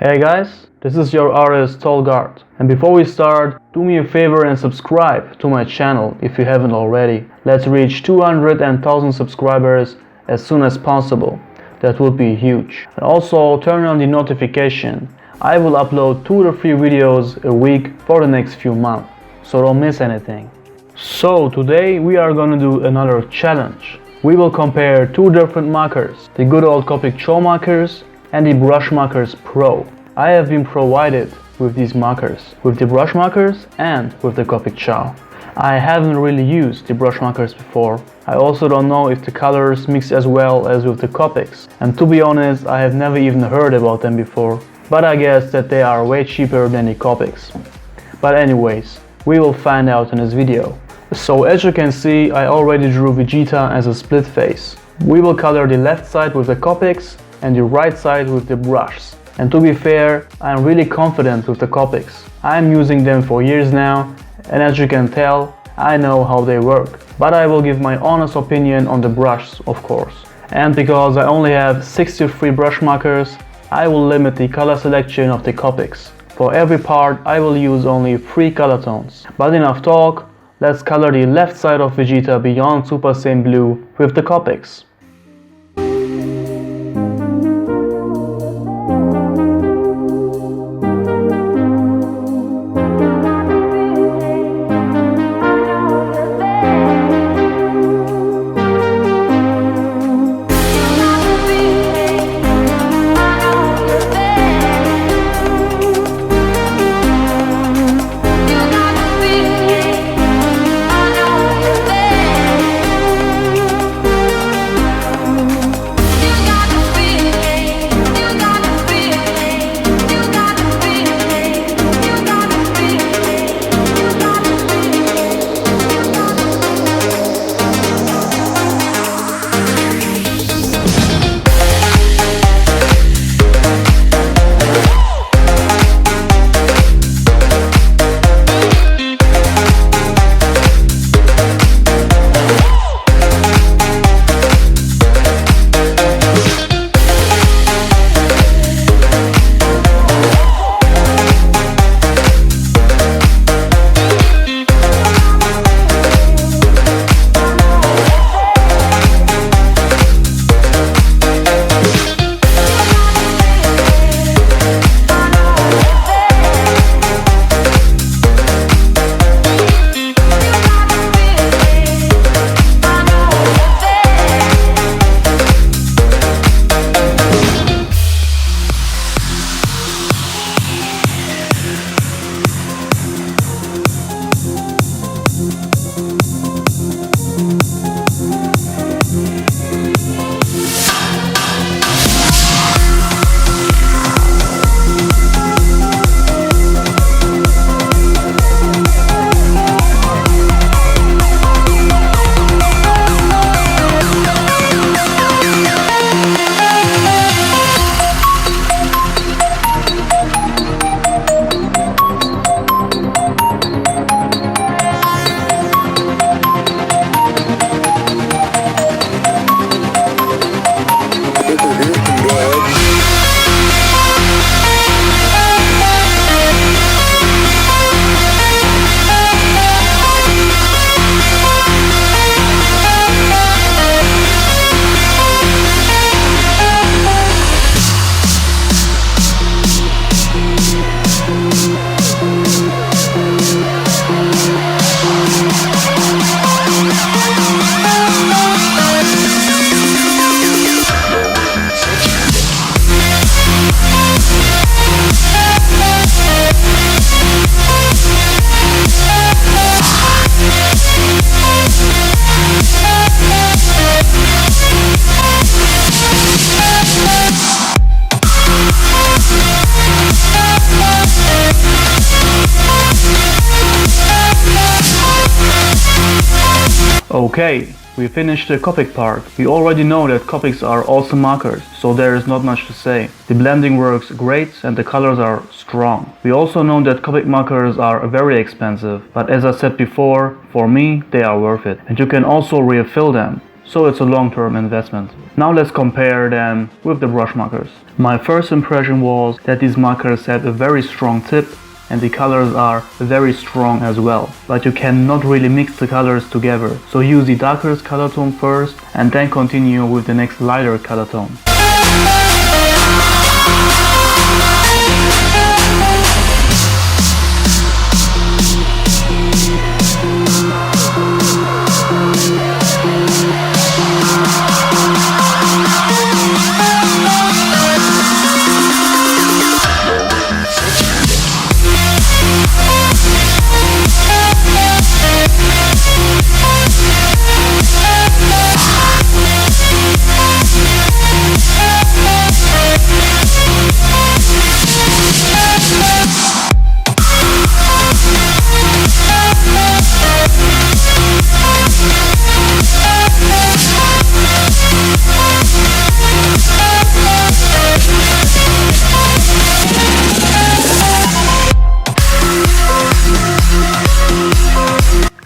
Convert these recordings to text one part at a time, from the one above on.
Hey guys, this is your artist TolgArt, and before we start, do me a favor and subscribe to my channel if you haven't already. Let's reach 200 and 1000 subscribers as soon as possible. That would be huge. And also turn on the notification. I will upload 2 to 3 videos a week for the next few months, so don't miss anything. So today we are gonna do another challenge. We will compare 2 different markers, the good old Copic Ciao Markers and the Brushmarker Pro. I have been provided with these markers, with the Brushmarkers and with the Copic Ciao. I haven't really used the Brushmarkers before. I also don't know if the colors mix as well as with the Copics. And to be honest, I have never even heard about them before. But I guess that they are way cheaper than the Copics. But anyways, we will find out in this video. So as you can see, I already drew Vegeta as a split face. We will color the left side with the Copics and the right side with the brushes. And to be fair, I'm really confident with the Copics. I'm using them for years now, and as you can tell, I know how they work. But I will give my honest opinion on the brushes, of course. And because I only have 63 brush markers, I will limit the color selection of the Copics. For every part, I will use only 3 color tones. But enough talk. Let's color the left side of Vegeta beyond Super Saiyan Blue with the Copics. Okay, we finished the Copic part. We already know that Copics are awesome markers, so there is not much to say. The blending works great and the colors are strong. We also know that Copic markers are very expensive, but as I said before, for me they are worth it. And you can also refill them. so it's a long-term investment. Now let's compare them with the brush markers. My first impression was that these markers have a very strong tip and the colors are very strong as well, but you cannot really mix the colors together, so use the darkest color tone first and then continue with the next lighter color tone.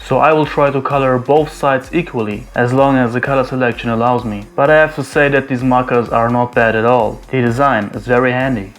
So I will try to color both sides equally, as long as the color selection allows me. But I have to say that these markers are not bad at all. The design is very handy.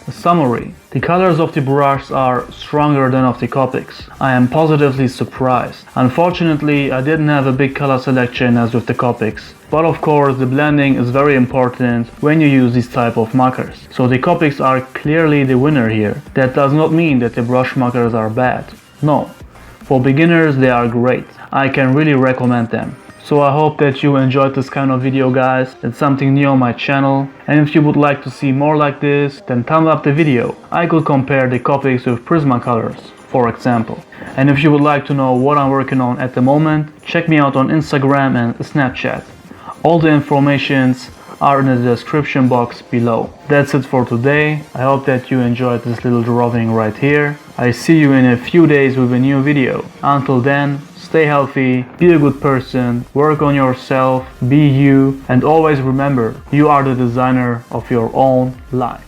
A summary. The colors of the brush are stronger than of the Copics. I am positively surprised. Unfortunately, I didn't have a big color selection as with the Copics. But of course, the blending is very important when you use these type of markers. So the Copics are clearly the winner here. That does not mean that the brush markers are bad. No. For beginners, they are great. I can really recommend them. So I hope that you enjoyed this kind of video, guys. It's something new on my channel. And if you would like to see more like this, then thumb up the video. I could compare the Copics with Prismacolors, for example. And if you would like to know what I'm working on at the moment, check me out on Instagram and Snapchat. All the informations are in the description box below. That's it for today. I hope that you enjoyed this little drawing right here. I see you in a few days with a new video. Until then, stay healthy, be a good person, work on yourself, be you, and always remember, you are the designer of your own life.